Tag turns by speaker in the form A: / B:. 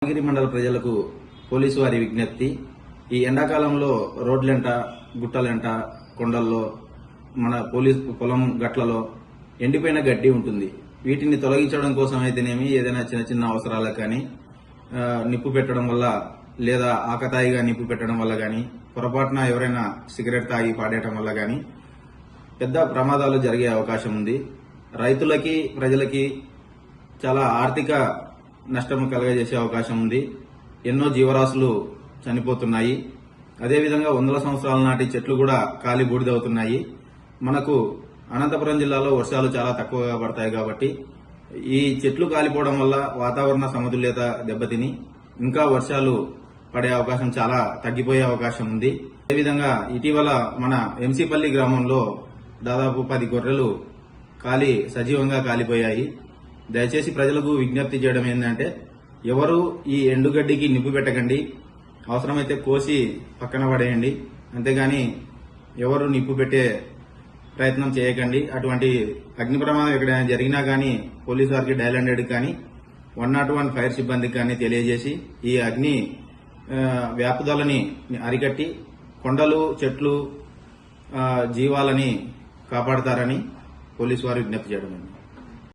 A: యాదగిరి మండల ప్రజలకు పోలీసు వారి విజ్ఞప్తి. ఈ ఎండాకాలంలో రోడ్లెంట, గుట్టలెంట, కొండల్లో, మన పొలం గట్లలో ఎండిపోయిన గడ్డి ఉంటుంది. వీటిని తొలగించడం కోసం అయితేనేమి, ఏదైనా చిన్న చిన్న అవసరాలకు కానీ నిప్పు పెట్టడం వల్ల, లేదా ఆకతాయిగా నిప్పు పెట్టడం వల్ల కానీ, పొరపాటున ఎవరైనా సిగరెట్ తాగి పాడేయడం వల్ల కానీ పెద్ద ప్రమాదాలు జరిగే అవకాశం ఉంది. రైతులకి, ప్రజలకి చాలా ఆర్థిక నష్టం కలగజేసే అవకాశం ఉంది. ఎన్నో జీవరాశులు చనిపోతున్నాయి. అదేవిధంగా వందల సంవత్సరాల నాటి చెట్లు కూడా కాలి బూడిదవుతున్నాయి. మనకు అనంతపురం జిల్లాలో వర్షాలు చాలా తక్కువగా పడతాయి కాబట్టి ఈ చెట్లు కాలిపోవడం వల్ల వాతావరణ సమతుల్యత దెబ్బతిని ఇంకా వర్షాలు పడే అవకాశం చాలా తగ్గిపోయే అవకాశం ఉంది. అదేవిధంగా ఇటీవల మన ఎంసీపల్లి గ్రామంలో దాదాపు 10 గొర్రెలు సజీవంగా కాలిపోయాయి. దయచేసి ప్రజలకు విజ్ఞప్తి చేయడం ఏంటంటే, ఎవరు ఈ ఎండుగడ్డికి నిప్పు పెట్టకండి. అవసరమైతే కోసి పక్కన పడేయండి. అంతేగాని ఎవరు నిప్పు పెట్టే ప్రయత్నం చేయకండి. అటువంటి అగ్ని ప్రమాదం ఎక్కడైనా జరిగినా కానీ పోలీసు వారికి డయల్ 100 కానీ 101 ఫైర్ సిబ్బందికి కానీ తెలియజేసి ఈ అగ్ని వ్యాపుదలని అరికట్టి కొండలు, చెట్లు, జీవాలని కాపాడతారని పోలీసు వారు విజ్ఞప్తి చేయడం.